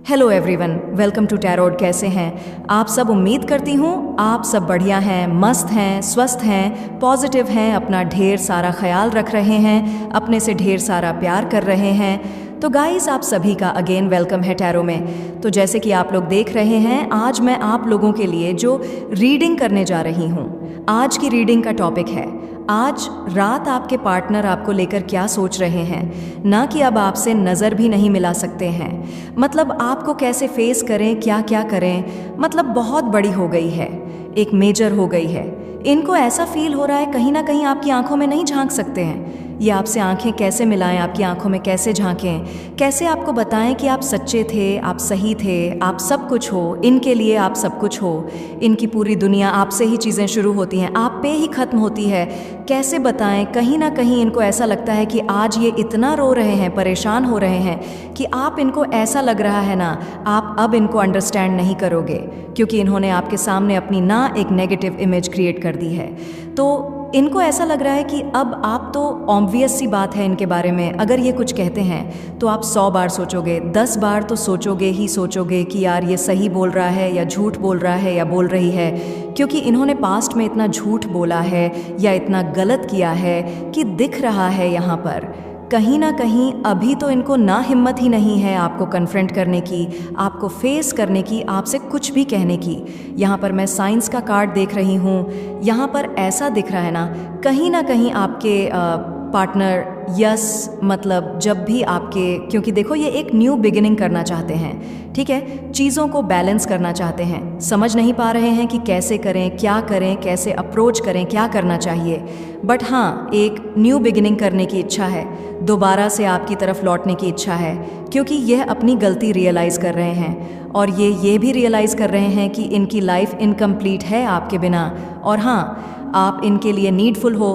Hello everyone, welcome to tarot. कैसे हैं आप सब? उम्मीद करती हूँ आप सब बढ़िया हैं, मस्त हैं, स्वस्थ हैं, पॉजिटिव हैं, अपना ढेर सारा ख्याल रख रहे हैं, अपने से ढेर सारा प्यार कर रहे हैं। तो गाइस, आप सभी का अगेन वेलकम है टैरो में। तो जैसे कि आप लोग देख रहे हैं, आज मैं आप लोगों के लिए जो रीडिंग करने जा रही हूँ, आज की रीडिंग का टॉपिक है आज रात आपके पार्टनर आपको लेकर क्या सोच रहे हैं। ना कि अब आपसे नज़र भी नहीं मिला सकते हैं, मतलब आपको कैसे फेस करें, क्या क्या करें, मतलब बहुत बड़ी हो गई है, एक मेजर हो गई है। इनको ऐसा फील हो रहा है कहीं ना कहीं आपकी आंखों में नहीं झांक सकते हैं। ये आपसे आंखें कैसे मिलाएं, आपकी आंखों में कैसे झांकें, कैसे आपको बताएं कि आप सच्चे थे, आप सही थे, आप सब कुछ हो, इनके लिए आप सब कुछ हो। इनकी पूरी दुनिया आपसे ही चीज़ें शुरू होती हैं, आप पे ही ख़त्म होती है। कैसे बताएं? कहीं ना कहीं इनको ऐसा लगता है कि आज ये इतना रो रहे हैं, परेशान हो रहे हैं कि आप इनको ऐसा लग रहा है ना, आप अब इनको अंडरस्टैंड नहीं करोगे, क्योंकि इन्होंने आपके सामने अपनी ना एक नेगेटिव इमेज क्रिएट कर दी है। तो इनको ऐसा लग रहा है कि अब आप तो ऑब्वियस सी बात है इनके बारे में, अगर ये कुछ कहते हैं तो आप 100 बार सोचोगे, 10 बार तो सोचोगे ही सोचोगे कि यार ये सही बोल रहा है या झूठ बोल रहा है या बोल रही है, क्योंकि इन्होंने पास्ट में इतना झूठ बोला है या इतना गलत किया है कि दिख रहा है यहाँ पर कहीं ना कहीं अभी तो इनको ना हिम्मत ही नहीं है आपको कन्फ्रंट करने की, आपको फेस करने की, आपसे कुछ भी कहने की। यहाँ पर मैं साइंस का कार्ड देख रही हूँ, यहाँ पर ऐसा दिख रहा है ना कहीं आपके पार्टनर यस, मतलब जब भी आपके, क्योंकि देखो ये एक न्यू बिगिनिंग करना चाहते हैं, ठीक है, चीज़ों को बैलेंस करना चाहते हैं, समझ नहीं पा रहे हैं कि कैसे करें, क्या करें, कैसे अप्रोच करें, क्या करना चाहिए। बट हाँ, एक न्यू बिगिनिंग करने की इच्छा है, दोबारा से आपकी तरफ लौटने की इच्छा है, क्योंकि यह अपनी गलती रियलाइज़ कर रहे हैं और ये भी रियलाइज़ कर रहे हैं कि इनकी लाइफ इनकम्प्लीट है आपके बिना। और हाँ, आप इनके लिए नीडफुल हो,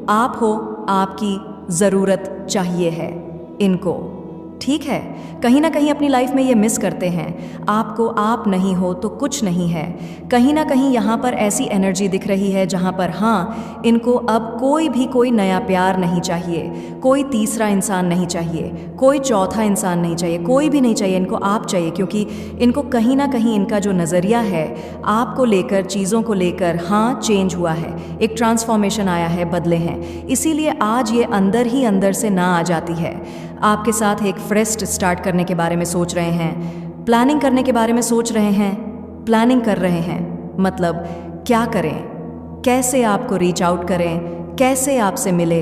आप हो, आपकी ज़रूरत चाहिए है इनको, ठीक है। कहीं ना कहीं अपनी लाइफ में ये मिस करते हैं आपको, आप नहीं हो तो कुछ नहीं है। कहीं ना कहीं यहाँ पर ऐसी एनर्जी दिख रही है जहाँ पर हाँ, इनको अब कोई नया प्यार नहीं चाहिए, कोई तीसरा इंसान नहीं चाहिए, कोई चौथा इंसान नहीं चाहिए, कोई भी नहीं चाहिए, इनको आप चाहिए। क्योंकि इनको कहीं ना कहीं इनका जो नज़रिया है आपको लेकर, चीज़ों को लेकर, हाँ चेंज हुआ है, एक ट्रांसफॉर्मेशन आया है, बदले हैं। इसीलिए आज ये अंदर ही अंदर से ना आ जाती है, आपके साथ एक फ्रेश स्टार्ट करने के बारे में सोच रहे हैं, प्लानिंग करने के बारे में सोच रहे हैं, प्लानिंग कर रहे हैं, मतलब क्या करें, कैसे आपको रीच आउट करें, कैसे आपसे मिले,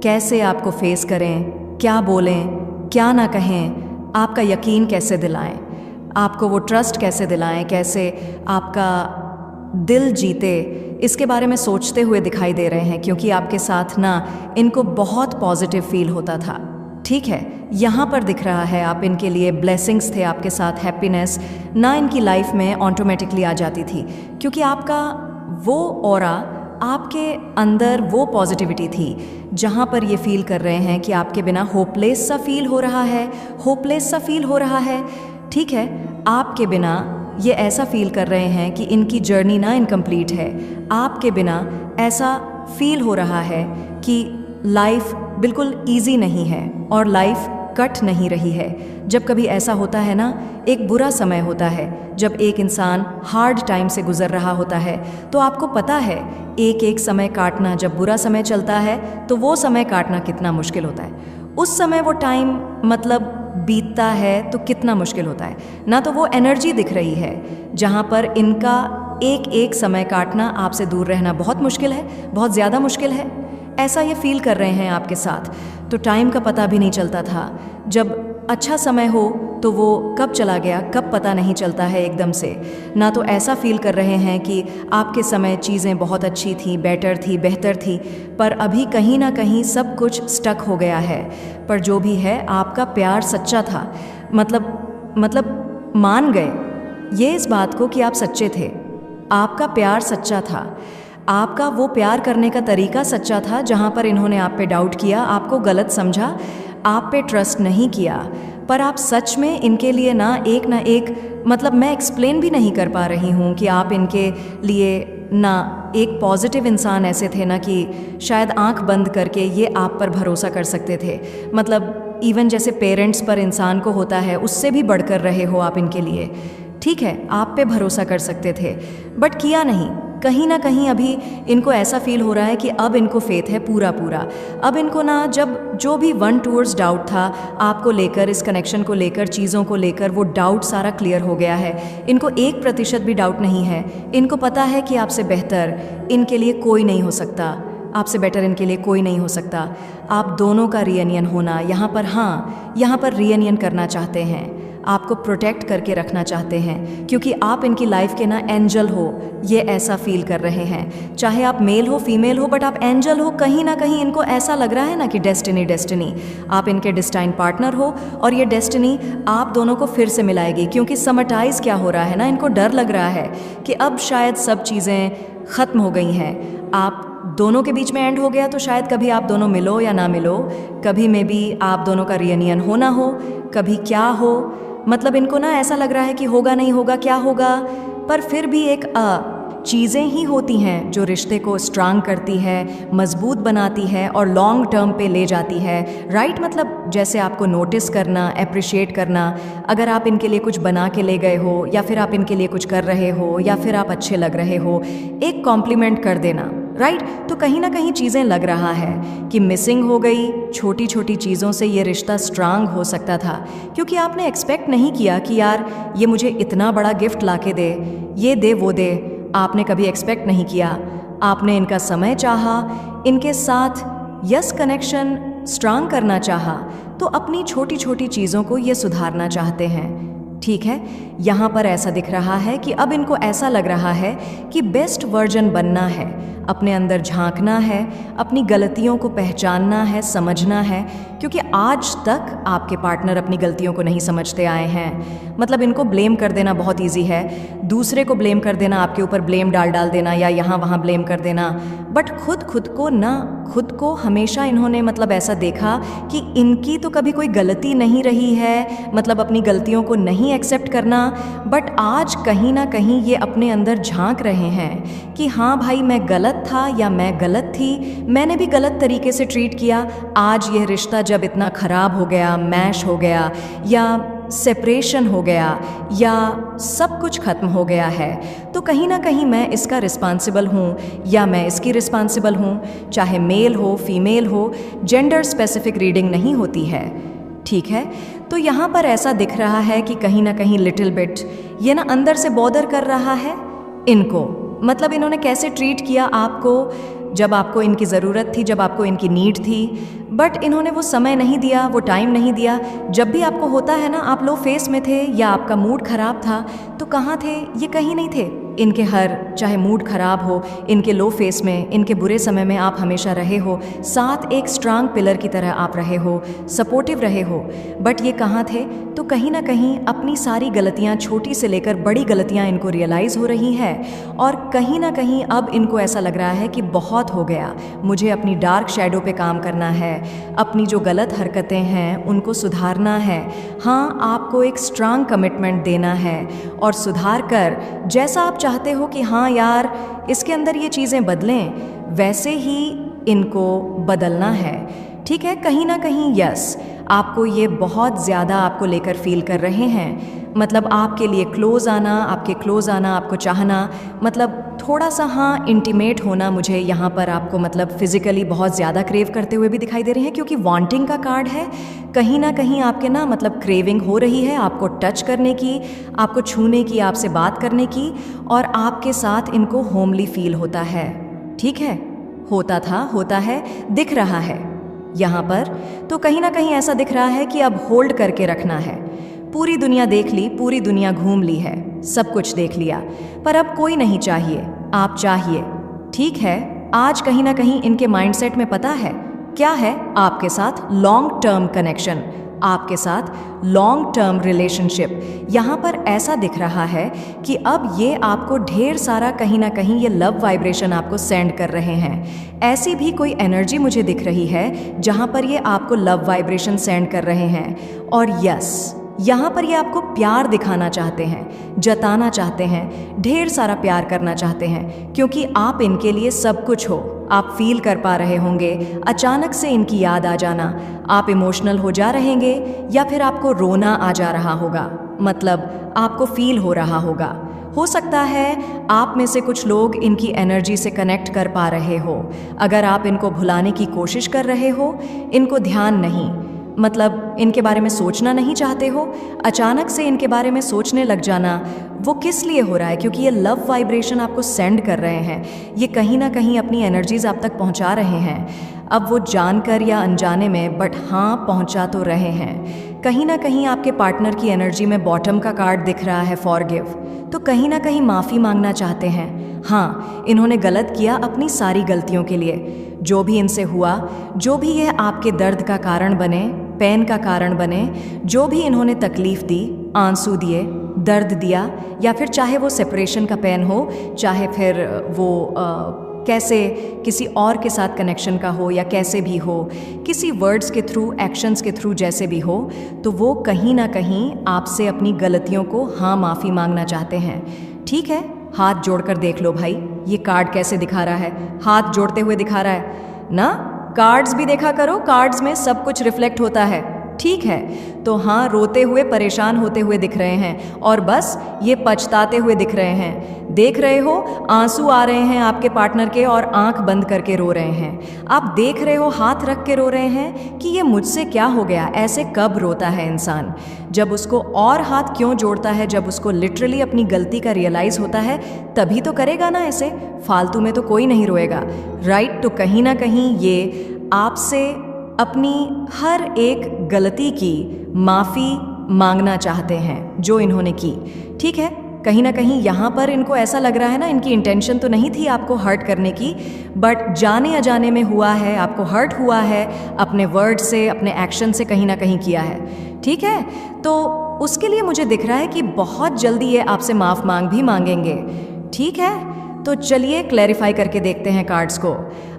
कैसे आपको फेस करें, क्या बोलें, क्या ना कहें, आपका यकीन कैसे दिलाएं, आपको वो ट्रस्ट कैसे दिलाएं, कैसे आपका दिल जीते, इसके बारे में सोचते हुए दिखाई दे रहे हैं। क्योंकि आपके साथ ना इनको बहुत पॉजिटिव फील होता था, ठीक है। यहाँ पर दिख रहा है आप इनके लिए ब्लेसिंग्स थे, आपके साथ हैप्पीनेस ना इनकी लाइफ में ऑटोमेटिकली आ जाती थी, क्योंकि आपका वो ऑरा, आपके अंदर वो पॉजिटिविटी थी जहाँ पर ये फील कर रहे हैं कि आपके बिना होपलेस सा फील हो रहा है, होपलेस सा फील हो रहा है, ठीक है। आपके बिना ये ऐसा फील कर रहे हैं कि इनकी जर्नी ना इनकम्प्लीट है, आपके बिना ऐसा फील हो रहा है कि लाइफ बिल्कुल ईजी नहीं है और लाइफ कट नहीं रही है। जब कभी ऐसा होता है ना, एक बुरा समय होता है, जब एक इंसान हार्ड टाइम से गुजर रहा होता है, तो आपको पता है एक एक समय काटना, जब बुरा समय चलता है तो वो समय काटना कितना मुश्किल होता है। उस समय वो टाइम मतलब बीतता है तो कितना मुश्किल होता है ना। तो वो एनर्जी दिख रही है जहाँ पर इनका एक एक समय काटना, आपसे दूर रहना बहुत मुश्किल है, बहुत ज़्यादा मुश्किल है, ऐसा ये फील कर रहे हैं आपके साथ। तो टाइम का पता भी नहीं चलता था, जब अच्छा समय हो तो वो कब चला गया, कब पता नहीं चलता है एकदम से ना। तो ऐसा फील कर रहे हैं कि आपके समय चीज़ें बहुत अच्छी थी, बेटर थी, बेहतर थी, पर अभी कहीं ना कहीं सब कुछ स्टक हो गया है। पर जो भी है, आपका प्यार सच्चा था, मतलब मान गए ये इस बात को कि आप सच्चे थे, आपका प्यार सच्चा था, आपका वो प्यार करने का तरीका सच्चा था। जहाँ पर इन्होंने आप पे डाउट किया, आपको गलत समझा, आप पे ट्रस्ट नहीं किया, पर आप सच में इनके लिए ना एक मतलब मैं एक्सप्लेन भी नहीं कर पा रही हूँ कि आप इनके लिए ना एक पॉजिटिव इंसान ऐसे थे ना कि शायद आंख बंद करके ये आप पर भरोसा कर सकते थे। मतलब इवन जैसे पेरेंट्स पर इंसान को होता है उससे भी बढ़कर रहे हो आप इनके लिए। ठीक है, आप पे भरोसा कर सकते थे बट किया नहीं। कहीं ना कहीं अभी इनको ऐसा फील हो रहा है कि अब इनको फेथ है पूरा पूरा। अब इनको ना जब जो भी 1 टूवर्ड्स डाउट था आपको लेकर, इस कनेक्शन को लेकर, चीज़ों को लेकर, वो डाउट सारा क्लियर हो गया है। इनको 1% भी डाउट नहीं है। इनको पता है कि आपसे बेहतर इनके लिए कोई नहीं हो सकता, आपसे बेटर इनके लिए कोई नहीं हो सकता। आप दोनों का रियूनियन होना यहाँ पर, हाँ यहाँ पर रियूनियन करना चाहते हैं, आपको प्रोटेक्ट करके रखना चाहते हैं क्योंकि आप इनकी लाइफ के ना एंजल हो, ये ऐसा फील कर रहे हैं। चाहे आप मेल हो फीमेल हो बट आप एंजल हो। कहीं ना कहीं इनको ऐसा लग रहा है ना कि डेस्टिनी डेस्टिनी, आप इनके डिस्टाइन पार्टनर हो और ये डेस्टिनी आप दोनों को फिर से मिलाएगी। क्योंकि समटाइज क्या हो रहा है ना, इनको डर लग रहा है कि अब शायद सब चीज़ें ख़त्म हो गई हैं, आप दोनों के बीच में एंड हो गया तो शायद कभी आप दोनों मिलो या ना मिलो, कभी में भी आप दोनों का रियूनियन हो ना हो, कभी क्या हो। मतलब इनको ना ऐसा लग रहा है कि होगा नहीं होगा, क्या होगा, पर फिर भी एक चीज़ें ही होती हैं जो रिश्ते को स्ट्रांग करती है, मजबूत बनाती है और लॉन्ग टर्म पे ले जाती है। राइट, मतलब जैसे आपको नोटिस करना, अप्रिशिएट करना, अगर आप इनके लिए कुछ बना के ले गए हो या फिर आप इनके लिए कुछ कर रहे हो या फिर आप अच्छे लग रहे हो, एक कॉम्प्लीमेंट कर देना। राइट, तो कहीं ना कहीं चीज़ें लग रहा है कि मिसिंग हो गई। छोटी छोटी चीज़ों से ये रिश्ता स्ट्रांग हो सकता था क्योंकि आपने एक्सपेक्ट नहीं किया कि यार ये मुझे इतना बड़ा गिफ्ट ला के दे, ये दे वो दे। आपने कभी एक्सपेक्ट नहीं किया। आपने इनका समय चाहा, इनके साथ यस कनेक्शन स्ट्रांग करना चाहा, तो अपनी छोटी छोटी चीज़ों को ये सुधारना चाहते हैं। ठीक है, यहाँ पर ऐसा दिख रहा है कि अब इनको ऐसा लग रहा है कि बेस्ट वर्जन बनना है, अपने अंदर झांकना है, अपनी गलतियों को पहचानना है, समझना है। क्योंकि आज तक आपके पार्टनर अपनी गलतियों को नहीं समझते आए हैं। मतलब इनको ब्लेम कर देना बहुत इजी है, दूसरे को ब्लेम कर देना, आपके ऊपर ब्लेम डाल देना या यहाँ वहाँ ब्लेम कर देना, बट खुद को हमेशा इन्होंने मतलब ऐसा देखा कि इनकी तो कभी कोई गलती नहीं रही है, मतलब अपनी गलतियों को नहीं एक्सेप्ट करना। बट आज कहीं ना कहीं ये अपने अंदर झांक रहे हैं कि हाँ भाई, मैं गलत था या मैं गलत थी, मैंने भी गलत तरीके से ट्रीट किया। आज यह रिश्ता जब इतना ख़राब हो गया, मैश हो गया या सेपरेशन हो गया या सब कुछ ख़त्म हो गया है, तो कहीं ना कहीं मैं इसका रिस्पॉन्सिबल हूँ या मैं इसकी रिस्पॉन्सिबल हूँ। चाहे मेल हो फीमेल हो, जेंडर स्पेसिफिक रीडिंग नहीं होती है। ठीक है, तो यहाँ पर ऐसा दिख रहा है कि कहीं ना कहीं लिटिल बिट ये ना अंदर से बॉदर कर रहा है इनको। मतलब इन्होंने कैसे ट्रीट किया आपको जब आपको इनकी ज़रूरत थी, जब आपको इनकी नीड थी, बट इन्होंने वो समय नहीं दिया, वो टाइम नहीं दिया। जब भी आपको होता है ना, आप लो फेस में थे या आपका मूड ख़राब था, तो कहाँ थे ये? कहीं नहीं थे। इनके हर चाहे मूड ख़राब हो, इनके लो फेस में, इनके बुरे समय में आप हमेशा रहे हो, साथ एक स्ट्रांग पिलर की तरह आप रहे हो, सपोर्टिव रहे हो। बट ये कहाँ थे? तो कहीं ना कहीं अपनी सारी गलतियाँ, छोटी से लेकर बड़ी गलतियाँ इनको रियलाइज़ हो रही है और कहीं ना कहीं अब इनको ऐसा लग रहा है कि बहुत हो गया, मुझे अपनी डार्क शैडो पे काम करना है, अपनी जो गलत हरकतें हैं उनको सुधारना है। हाँ, आपको एक स्ट्रांग कमिटमेंट देना है और सुधार कर जैसा आप चाहते हो कि हाँ यार इसके अंदर ये चीज़ें बदलें, वैसे ही इनको बदलना है। ठीक है, कहीं ना कहीं यस, आपको ये बहुत ज़्यादा आपको लेकर फील कर रहे हैं। मतलब आपके लिए क्लोज आना, आपके क्लोज आना, आपको चाहना, मतलब थोड़ा सा हाँ इंटीमेट होना मुझे यहाँ पर आपको मतलब फिज़िकली बहुत ज़्यादा क्रेव करते हुए भी दिखाई दे रहे हैं। क्योंकि वांटिंग का कार्ड है, कहीं ना कहीं आपके ना मतलब क्रेविंग हो रही है आपको टच करने की, आपको छूने की, आपसे बात करने की, और आपके साथ इनको होमली फील होता है। ठीक है, होता था, होता है, दिख रहा है यहाँ पर। तो कहीं ना कहीं ऐसा दिख रहा है कि अब होल्ड करके रखना है। पूरी दुनिया देख ली, पूरी दुनिया घूम ली है, सब कुछ देख लिया, पर अब कोई नहीं चाहिए, आप चाहिए। ठीक है, आज कहीं ना कहीं इनके माइंडसेट में पता है क्या है, आपके साथ लॉन्ग टर्म कनेक्शन, आपके साथ लॉन्ग टर्म रिलेशनशिप। यहाँ पर ऐसा दिख रहा है कि अब ये आपको ढेर सारा कहीं ना कहीं ये लव वाइब्रेशन आपको सेंड कर रहे हैं। ऐसी भी कोई एनर्जी मुझे दिख रही है जहाँ पर ये आपको लव वाइब्रेशन सेंड कर रहे हैं। और यस, यहाँ पर ये आपको प्यार दिखाना चाहते हैं, जताना चाहते हैं, ढेर सारा प्यार करना चाहते हैं, क्योंकि आप इनके लिए सब कुछ हो, आप फील कर पा रहे होंगे अचानक से इनकी याद आ जाना, आप इमोशनल हो जा रहेंगे या फिर आपको रोना आ जा रहा होगा, मतलब आपको फील हो रहा होगा। हो सकता है आप में से कुछ लोग इनकी एनर्जी से कनेक्ट कर पा रहे हो। अगर आप इनको भुलाने की कोशिश कर रहे हो, इनको ध्यान नहीं, मतलब इनके बारे में सोचना नहीं चाहते हो, अचानक से इनके बारे में सोचने लग जाना, वो किस लिए हो रहा है? क्योंकि ये लव वाइब्रेशन आपको सेंड कर रहे हैं, ये कहीं ना कहीं अपनी एनर्जीज आप तक पहुंचा रहे हैं। अब वो जानकर या अनजाने में, बट हाँ पहुंचा तो रहे हैं। कहीं ना कहीं आपके पार्टनर की एनर्जी में बॉटम का कार्ड दिख रहा है, फॉरगिव, तो कहीं ना कहीं माफ़ी मांगना चाहते हैं। हाँ, इन्होंने गलत किया अपनी सारी गलतियों के लिए, जो भी इनसे हुआ, जो भी ये आपके दर्द का कारण बने, पेन का कारण बने, जो भी इन्होंने तकलीफ दी, आंसू दिए, दर्द दिया, या फिर चाहे वो सेपरेशन का पेन हो, चाहे फिर वो कैसे किसी और के साथ कनेक्शन का हो, या कैसे भी हो, किसी वर्ड्स के थ्रू, एक्शंस के थ्रू, जैसे भी हो, तो वो कहीं ना कहीं आपसे अपनी गलतियों को हाँ माफ़ी मांगना चाहते हैं। ठीक है, हाथ जोड़कर देख लो भाई, ये कार्ड कैसे दिखा रहा है, हाथ जोड़ते हुए दिखा रहा है ना। कार्ड्स भी देखा करो, कार्ड्स में सब कुछ रिफ्लेक्ट होता है। ठीक है, तो हाँ, रोते हुए, परेशान होते हुए दिख रहे हैं, और बस ये पछताते हुए दिख रहे हैं। देख रहे हो, आंसू आ रहे हैं आपके पार्टनर के और आंख बंद करके रो रहे हैं। आप देख रहे हो, हाथ रख के रो रहे हैं कि ये मुझसे क्या हो गया। ऐसे कब रोता है इंसान? जब उसको, और हाथ क्यों जोड़ता है? जब उसको लिटरली अपनी गलती का रियलाइज होता है, तभी तो करेगा ना ऐसे, फालतू में तो कोई नहीं रोएगा, राइट? तो कहीं ना कहीं ये आपसे अपनी हर एक गलती की माफ़ी मांगना चाहते हैं जो इन्होंने की। ठीक है, कहीं ना कहीं यहाँ पर इनको ऐसा लग रहा है ना, इनकी इंटेंशन तो नहीं थी आपको हर्ट करने की, बट जाने अजाने में हुआ है, आपको हर्ट हुआ है, अपने वर्ड से, अपने एक्शन से कहीं ना कहीं किया है। ठीक है, तो उसके लिए मुझे दिख रहा है कि बहुत जल्दी ये आपसे माफ़ मांग भी मांगेंगे। ठीक है, तो चलिए क्लैरिफाई करके देखते हैं कार्ड्स को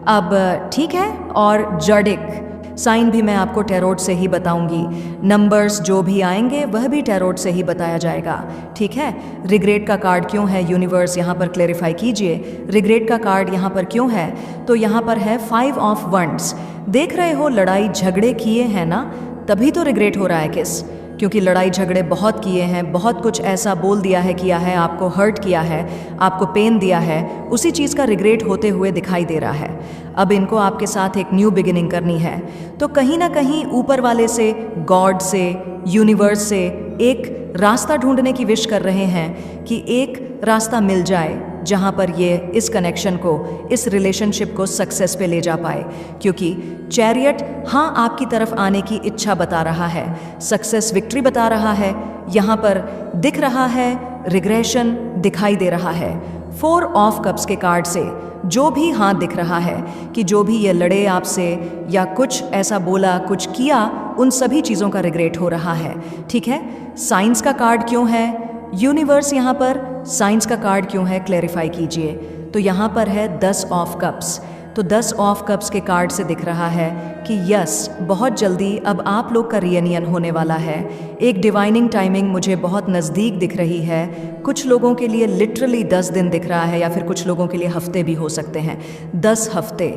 अब। ठीक है, और जडिक साइन भी मैं आपको टैरोट से ही बताऊंगी, नंबर्स जो भी आएंगे वह भी टैरोट से ही बताया जाएगा। ठीक है, रिग्रेट का कार्ड क्यों है, यूनिवर्स यहाँ पर क्लैरिफाई कीजिए, रिग्रेट का कार्ड यहाँ पर क्यों है? तो यहाँ पर है 5 ऑफ वंड्स। देख रहे हो, लड़ाई झगड़े किए हैं ना, तभी तो रिग्रेट हो रहा है। किस? क्योंकि लड़ाई झगड़े बहुत किए हैं, बहुत कुछ ऐसा बोल दिया है, किया है, आपको हर्ट किया है, आपको पेन दिया है, उसी चीज़ का रिग्रेट होते हुए दिखाई दे रहा है। अब इनको आपके साथ एक न्यू बिगिनिंग करनी है, तो कहीं ना कहीं ऊपर वाले से, गॉड से, यूनिवर्स से एक रास्ता ढूंढने की विश कर रहे हैं कि एक रास्ता मिल जाए जहाँ पर ये इस कनेक्शन को, इस रिलेशनशिप को सक्सेस पे ले जा पाए। क्योंकि चैरियट हाँ आपकी तरफ आने की इच्छा बता रहा है, सक्सेस, विक्ट्री बता रहा है, यहाँ पर दिख रहा है, रिग्रेशन दिखाई दे रहा है। 4 ऑफ कप्स के कार्ड से जो भी हाथ दिख रहा है कि जो भी ये लड़े आपसे या कुछ ऐसा बोला, कुछ किया, उन सभी चीज़ों का रिग्रेट हो रहा है। ठीक है, साइंस का कार्ड क्यों है? यूनिवर्स यहाँ पर साइंस का कार्ड क्यों है, क्लैरिफाई कीजिए। तो यहाँ पर है 10 ऑफ कप्स। तो 10 ऑफ कप्स के कार्ड से दिख रहा है कि यस, बहुत जल्दी अब आप लोग का रियूनियन होने वाला है। एक डिवाइनिंग टाइमिंग मुझे बहुत नज़दीक दिख रही है। कुछ लोगों के लिए लिटरली 10 दिन दिख रहा है, या फिर कुछ लोगों के लिए हफ्ते भी हो सकते हैं, 10 हफ्ते।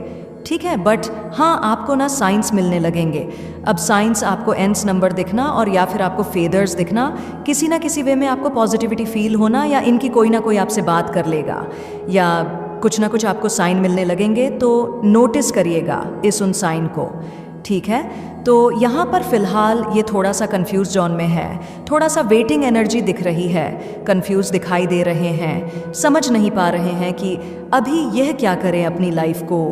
ठीक है, बट हाँ, आपको ना साइंस मिलने लगेंगे। अब साइंस आपको एंस नंबर दिखना, और या फिर आपको फेदर्स दिखना, किसी ना किसी वे में आपको पॉजिटिविटी फील होना, या इनकी कोई ना कोई आपसे बात कर लेगा, या कुछ ना कुछ आपको साइन मिलने लगेंगे। तो नोटिस करिएगा इस उन साइन को। ठीक है, तो यहाँ पर फिलहाल ये थोड़ा सा कंफ्यूज जोन में है, थोड़ा सा वेटिंग एनर्जी दिख रही है, कंफ्यूज दिखाई दे रहे हैं, समझ नहीं पा रहे हैं कि अभी यह क्या करें, अपनी लाइफ को,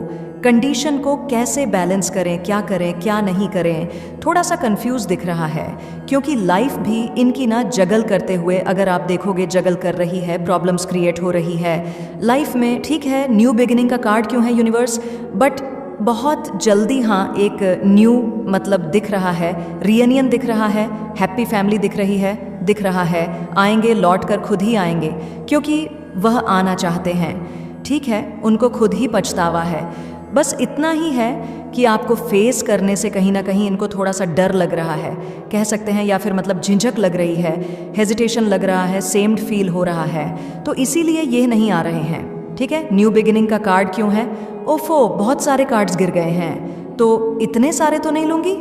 कंडीशन को कैसे बैलेंस करें, क्या करें, क्या नहीं करें। थोड़ा सा कंफ्यूज दिख रहा है, क्योंकि लाइफ भी इनकी ना जगल करते हुए, अगर आप देखोगे, जगल कर रही है, प्रॉब्लम्स क्रिएट हो रही है लाइफ में। ठीक है, न्यू बिगिनिंग का कार्ड क्यों है यूनिवर्स? बट बहुत जल्दी हाँ एक न्यू मतलब दिख रहा है, रियूनियन दिख रहा है, हैप्पी फैमिली दिख रही है, दिख रहा है, आएंगे, लौट कर खुद ही आएंगे, क्योंकि वह आना चाहते हैं। ठीक है, उनको खुद ही पछतावा है। बस इतना ही है कि आपको फेस करने से कहीं ना कहीं इनको थोड़ा सा डर लग रहा है, कह सकते हैं, या फिर मतलब झिझक लग रही है, हेजिटेशन लग रहा है, सेम्ड फील हो रहा है, तो इसीलिए ये नहीं आ रहे हैं। ठीक है, न्यू बिगिनिंग का कार्ड क्यों है? ओफो बहुत सारे कार्ड्स गिर गए हैं, तो इतने सारे तो नहीं लूंगी।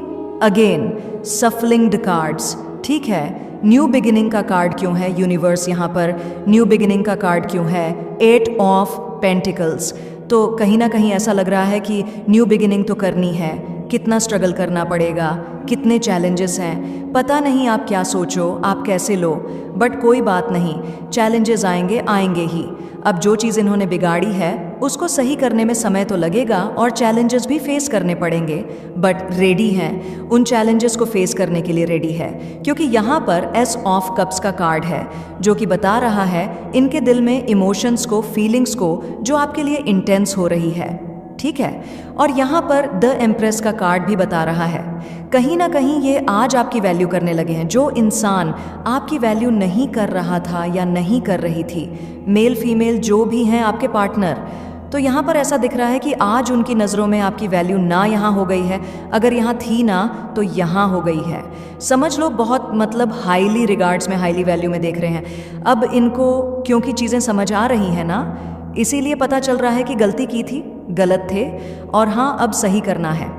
अगेन सफलिंग द कार्ड्स, ठीक है। न्यू बिगिनिंग का कार्ड क्यों है यूनिवर्स, यहाँ पर न्यू बिगिनिंग का कार्ड क्यों है? 8 ऑफ पेंटिकल्स, तो कहीं ना कहीं ऐसा लग रहा है कि न्यू बिगिनिंग तो करनी है, कितना स्ट्रगल करना पड़ेगा, कितने चैलेंजेस हैं, पता नहीं आप क्या सोचो, आप कैसे लो, बट कोई बात नहीं, चैलेंजेस आएंगे ही। अब जो चीज़ इन्होंने बिगाड़ी है उसको सही करने में समय तो लगेगा और चैलेंजेस भी फेस करने पड़ेंगे, बट रेडी हैं, उन चैलेंजेस को फेस करने के लिए रेडी है, क्योंकि यहाँ पर एस ऑफ कप्स का कार्ड है जो कि बता रहा है इनके दिल में इमोशंस को, फीलिंग्स को जो आपके लिए इंटेंस हो रही है, ठीक है। और यहाँ पर द एम्प्रेस का कार्ड भी बता रहा है कहीं ना कहीं ये आज आपकी वैल्यू करने लगे हैं। जो इंसान आपकी वैल्यू नहीं कर रहा था या नहीं कर रही थी, मेल फीमेल जो भी हैं आपके पार्टनर, तो यहाँ पर ऐसा दिख रहा है कि आज उनकी नज़रों में आपकी वैल्यू ना यहाँ हो गई है, अगर यहाँ थी ना तो यहाँ हो गई है। समझ लो बहुत मतलब हाईली रिगार्ड्स में, हाईली वैल्यू में देख रहे हैं। अब इनको क्योंकि चीज़ें समझ आ रही हैं ना, इसीलिए पता चल रहा है कि गलती की थी, गलत थे, और हाँ अब सही करना है,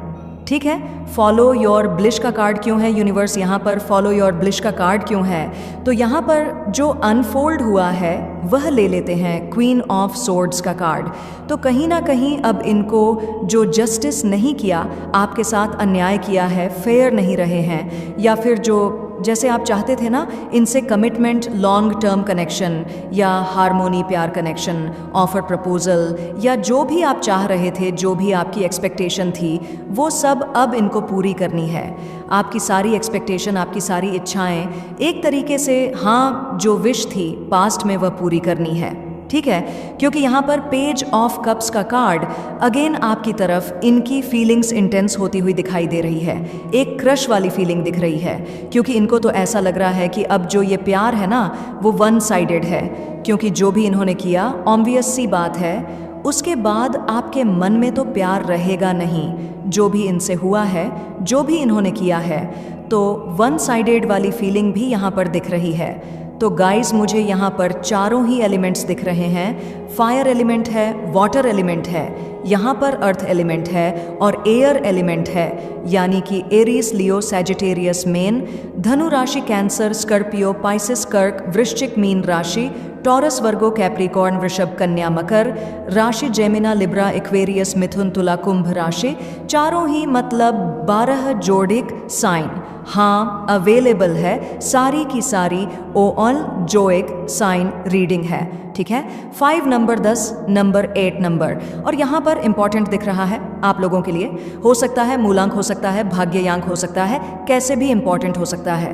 ठीक है। फॉलो योर ब्लिश का कार्ड क्यों है यूनिवर्स, यहाँ पर फॉलो योर ब्लिश का कार्ड क्यों है? तो यहाँ पर जो अनफोल्ड हुआ है वह ले लेते हैं क्वीन ऑफ सोर्ड्स का कार्ड। तो कहीं ना कहीं अब इनको जो जस्टिस नहीं किया, आपके साथ अन्याय किया है, फेयर नहीं रहे हैं, या फिर जो जैसे आप चाहते थे ना इनसे कमिटमेंट, लॉन्ग टर्म कनेक्शन या हारमोनी, प्यार कनेक्शन, ऑफर प्रपोजल, या जो भी आप चाह रहे थे, जो भी आपकी एक्सपेक्टेशन थी, वो सब अब इनको पूरी करनी है। आपकी सारी एक्सपेक्टेशन, आपकी सारी इच्छाएं एक तरीके से, हाँ जो विश थी पास्ट में, वह पूरी करनी है, ठीक है। क्योंकि यहाँ पर पेज ऑफ कप्स का कार्ड अगेन आपकी तरफ इनकी फीलिंग्स इंटेंस होती हुई दिखाई दे रही है, एक क्रश वाली फीलिंग दिख रही है, क्योंकि इनको तो ऐसा लग रहा है कि अब जो ये प्यार है ना वो वन साइडेड है, क्योंकि जो भी इन्होंने किया, ऑब्वियस सी बात है, उसके बाद आपके मन में तो प्यार रहेगा नहीं। जो भी इनसे हुआ है, जो भी इन्होंने किया है, तो वन साइडेड वाली फीलिंग भी यहाँ पर दिख रही है। तो गाइस मुझे यहाँ पर चारों ही एलिमेंट्स दिख रहे हैं। फायर एलिमेंट है, वाटर एलिमेंट है, यहाँ पर अर्थ एलिमेंट है और एयर एलिमेंट है, यानी कि एरीज, लियो, सैजिटेरियस मेन, धनु राशि कैंसर, स्कॉर्पियो, पाइसिस, कर्क, वृश्चिक मीन राशि, टॉरस, वर्गो, कैप्रिकॉर्न, वृषभ, कन्या, मकर राशि, जेमिना, लिब्रा, एक्वेरियस, मिथुन, तुला, कुंभ राशि, चारों ही मतलब 12 जोडिक साइन हाँ अवेलेबल है, सारी की सारी ओऑल जोइक साइन रीडिंग है, ठीक है। 5 नंबर, 10 नंबर, 8 नंबर, और यहाँ पर इंपॉर्टेंट दिख रहा है आप लोगों के लिए, हो सकता है मूलांक हो सकता है, भाग्यांक हो सकता है, कैसे भी इंपॉर्टेंट हो सकता है,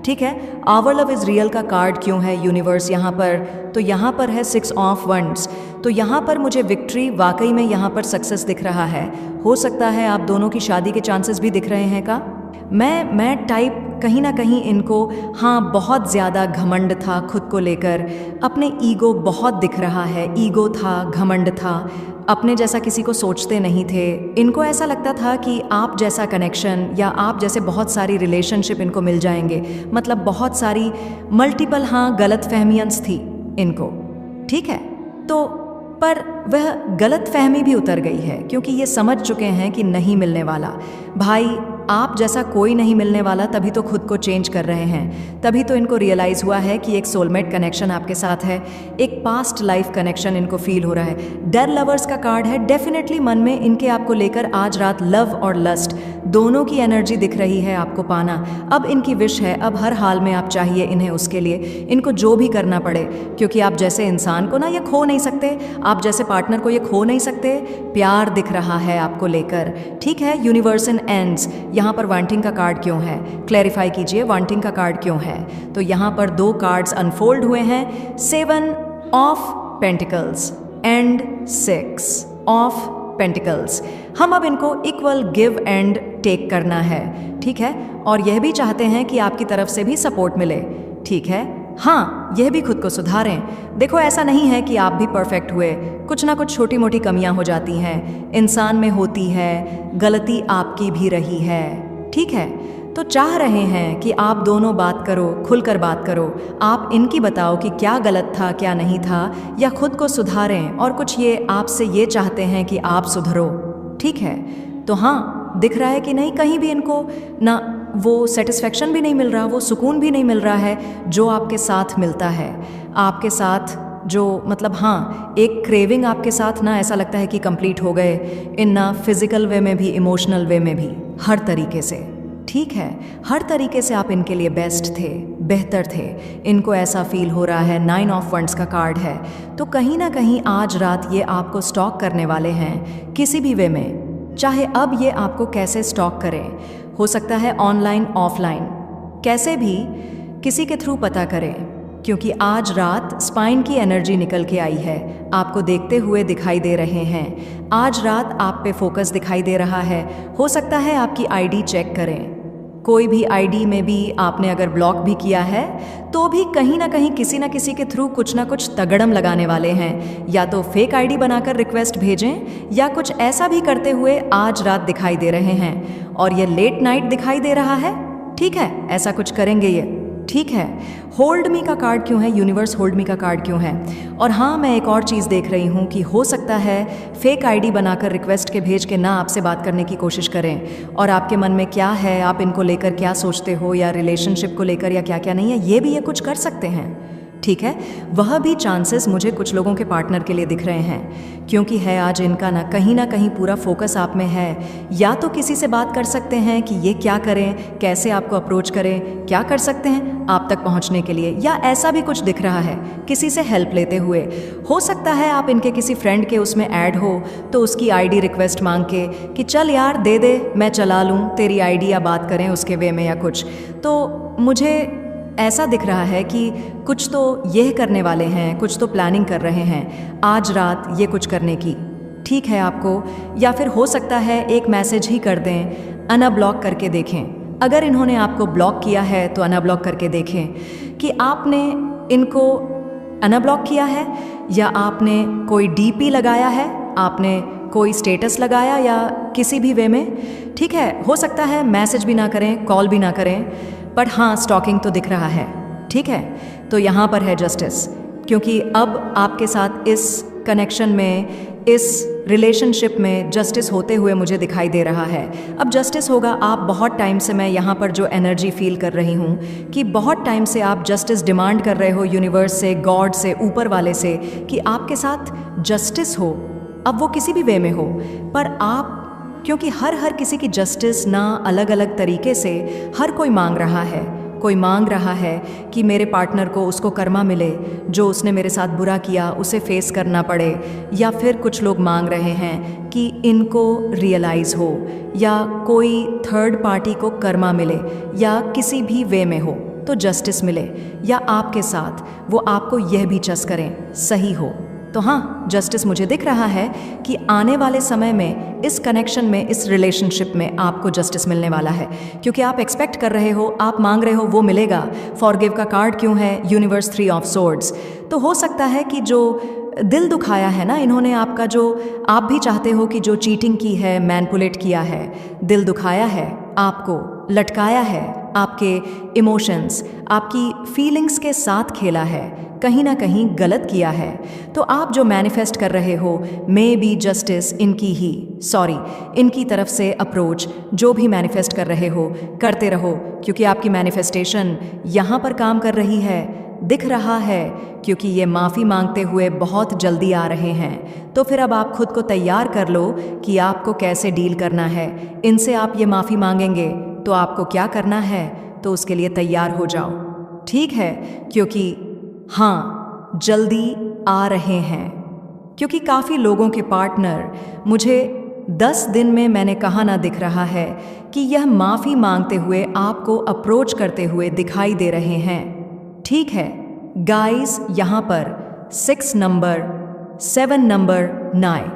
ठीक है। आवर लव इज रियल का कार्ड क्यों है यूनिवर्स यहाँ पर? तो यहाँ पर है 6 ऑफ वंड्स, तो यहाँ पर मुझे विक्ट्री, वाकई में यहाँ पर सक्सेस दिख रहा है। हो सकता है आप दोनों की शादी के चांसेस भी दिख रहे हैं का? मैं टाइप कहीं ना कहीं इनको, हाँ बहुत ज़्यादा घमंड था खुद को लेकर, अपने ईगो बहुत दिख रहा है, ईगो था, घमंड था, अपने जैसा किसी को सोचते नहीं थे। इनको ऐसा लगता था कि आप जैसा कनेक्शन या आप जैसे बहुत सारी रिलेशनशिप इनको मिल जाएंगे, मतलब बहुत सारी मल्टीपल हाँ गलत फहमियंस थी इनको, ठीक है। तो पर वह गलत फहमी भी उतर गई है, क्योंकि ये समझ चुके हैं कि नहीं मिलने वाला भाई, आप जैसा कोई नहीं मिलने वाला, तभी तो खुद को चेंज कर रहे हैं, तभी तो इनको रियलाइज़ हुआ है कि एक सोलमेट कनेक्शन आपके साथ है, एक पास्ट लाइफ कनेक्शन इनको फील हो रहा है। डेड लवर्स का कार्ड है, डेफिनेटली मन में इनके आपको लेकर आज रात लव और लस्ट दोनों की एनर्जी दिख रही है आपको पाना। अब इनकी विश है, अब हर हाल में आप चाहिए इन्हें, उसके लिए इनको जो भी करना पड़े, क्योंकि आप जैसे इंसान को ना ये खो नहीं सकते, आप जैसे पार्टनर को ये खो नहीं सकते। प्यार दिख रहा है आपको लेकर, ठीक है। यूनिवर्स इन एंड्स, यहाँ पर वांटिंग का कार्ड क्यों है? क्लैरिफाई कीजिए, वांटिंग का कार्ड क्यों है? तो यहाँ पर 2 कार्ड्स अनफोल्ड हुए हैं, 7 of pentacles and 6 of pentacles. हम अब इनको इक्वल गिव एंड टेक करना है, ठीक है, और यह भी चाहते हैं कि आपकी तरफ से भी सपोर्ट मिले, ठीक है। हाँ, यह भी खुद को सुधारें। देखो ऐसा नहीं है कि आप भी परफेक्ट हुए, कुछ ना कुछ छोटी मोटी कमियां हो जाती हैं, इंसान में होती है, गलती आपकी भी रही है, ठीक है। तो चाह रहे हैं कि आप दोनों बात करो, खुलकर बात करो। आप इनकी बताओ कि क्या गलत था, क्या नहीं था, या खुद को सुधारें, और कुछ ये आपसे ये चाहते हैं कि आप सुधरो। ठीक है, तो हाँ, दिख रहा है कि नहीं, कहीं भी इनको ना वो सेटिस्फेक्शन भी नहीं मिल रहा, वो सुकून भी नहीं मिल रहा है जो आपके साथ मिलता है। आपके साथ जो मतलब हाँ, एक क्रेविंग आपके साथ ना ऐसा लगता है कि कंप्लीट हो गए, इन ना फिजिकल वे में भी, इमोशनल वे में भी, हर तरीके से। ठीक है, हर तरीके से आप इनके लिए बेस्ट थे, बेहतर थे, इनको ऐसा फील हो रहा है। 9 ऑफ वंड्स का कार्ड है, तो कहीं ना कहीं आज रात ये आपको स्टॉक करने वाले हैं किसी भी वे में। चाहे अब ये आपको कैसे स्टॉक करें, हो सकता है ऑनलाइन, ऑफलाइन, कैसे भी किसी के थ्रू पता करें, क्योंकि आज रात स्पाइन की एनर्जी निकल के आई है, आपको देखते हुए दिखाई दे रहे हैं। आज रात आप पे फोकस दिखाई दे रहा है। हो सकता है आपकी आईडी चेक करें, कोई भी आईडी में भी आपने अगर ब्लॉक भी किया है तो भी कहीं ना कहीं किसी ना किसी के थ्रू कुछ ना कुछ तगड़म लगाने वाले हैं। या तो फेक आईडी बनाकर रिक्वेस्ट भेजें, या कुछ ऐसा भी करते हुए आज रात दिखाई दे रहे हैं। और ये लेट नाइट दिखाई दे रहा है, ठीक है, ऐसा कुछ करेंगे ये। ठीक है, होल्ड मी का कार्ड क्यों है, यूनिवर्स होल्ड मी का कार्ड क्यों है? और हाँ, मैं एक और चीज़ देख रही हूँ कि हो सकता है फेक आईडी बनाकर रिक्वेस्ट के भेज के ना आपसे बात करने की कोशिश करें, और आपके मन में क्या है, आप इनको लेकर क्या सोचते हो, या रिलेशनशिप को लेकर, या क्या क्या नहीं है, ये भी ये कुछ कर सकते हैं। ठीक है, वह भी चांसेस मुझे कुछ लोगों के पार्टनर के लिए दिख रहे हैं, क्योंकि है आज इनका ना कहीं पूरा फोकस आप में है। या तो किसी से बात कर सकते हैं कि ये क्या करें, कैसे आपको अप्रोच करें, क्या कर सकते हैं आप तक पहुंचने के लिए, या ऐसा भी कुछ दिख रहा है किसी से हेल्प लेते हुए। हो सकता है आप इनके किसी फ्रेंड के उसमें ऐड हो, तो उसकी आईडी रिक्वेस्ट मांग के कि चल यार दे दे, मैं चला लूँ तेरी आईडी, या बात करें उसके वे में या कुछ। तो मुझे ऐसा दिख रहा है कि कुछ तो यह करने वाले हैं, कुछ तो प्लानिंग कर रहे हैं आज रात ये कुछ करने की। ठीक है आपको, या फिर हो सकता है एक मैसेज ही कर दें, अनब्लॉक करके देखें। अगर इन्होंने आपको ब्लॉक किया है तो अनब्लॉक करके देखें कि आपने इनको अनब्लॉक किया है, या आपने कोई डीपी लगाया है, आपने कोई स्टेटस लगाया, या किसी भी वे में। ठीक है, हो सकता है मैसेज भी ना करें, कॉल भी ना करें, बट हाँ, स्टॉकिंग तो दिख रहा है। ठीक है, तो यहाँ पर है जस्टिस, क्योंकि अब आपके साथ इस कनेक्शन में, इस रिलेशनशिप में जस्टिस होते हुए मुझे दिखाई दे रहा है। अब जस्टिस होगा, आप बहुत टाइम से, मैं यहाँ पर जो एनर्जी फील कर रही हूँ कि बहुत टाइम से आप जस्टिस डिमांड कर रहे हो यूनिवर्स से, गॉड से, ऊपर वाले से, कि आपके साथ जस्टिस हो। अब वो किसी भी वे में हो, पर आप, क्योंकि हर किसी की जस्टिस ना अलग अलग तरीके से हर कोई मांग रहा है। कोई मांग रहा है कि मेरे पार्टनर को, उसको कर्मा मिले, जो उसने मेरे साथ बुरा किया उसे फेस करना पड़े, या फिर कुछ लोग मांग रहे हैं कि इनको रियलाइज़ हो, या कोई थर्ड पार्टी को कर्मा मिले, या किसी भी वे में हो तो जस्टिस मिले, या आपके साथ वो आपको यह भी चस करें सही हो। तो हाँ, जस्टिस मुझे दिख रहा है कि आने वाले समय में इस कनेक्शन में, इस रिलेशनशिप में आपको जस्टिस मिलने वाला है, क्योंकि आप एक्सपेक्ट कर रहे हो, आप मांग रहे हो, वो मिलेगा। फॉरगिव का कार्ड क्यों है, यूनिवर्स 3 ऑफ सोर्ड्स। तो हो सकता है कि जो दिल दुखाया है ना इन्होंने आपका, जो आप भी चाहते हो कि जो चीटिंग की है, मैनिपुलेट किया है, दिल दुखाया है, आपको लटकाया है, आपके इमोशंस, आपकी फीलिंग्स के साथ खेला है, कहीं ना कहीं गलत किया है। तो आप जो मैनिफेस्ट कर रहे हो, मे बी जस्टिस इनकी ही, सॉरी, इनकी तरफ से अप्रोच, जो भी मैनिफेस्ट कर रहे हो करते रहो, क्योंकि आपकी मैनिफेस्टेशन यहाँ पर काम कर रही है, दिख रहा है, क्योंकि ये माफ़ी मांगते हुए बहुत जल्दी आ रहे हैं। तो फिर अब आप खुद को तैयार कर लो कि आपको कैसे डील करना है इनसे। आप ये माफ़ी मांगेंगे तो आपको क्या करना है, तो उसके लिए तैयार हो जाओ। ठीक है, क्योंकि हाँ, जल्दी आ रहे हैं, क्योंकि काफ़ी लोगों के पार्टनर मुझे 10 दिन में, मैंने कहा ना, दिख रहा है कि यह माफ़ी मांगते हुए आपको अप्रोच करते हुए दिखाई दे रहे हैं। ठीक है गाइस, यहाँ पर 6 नंबर, 7 नंबर, 9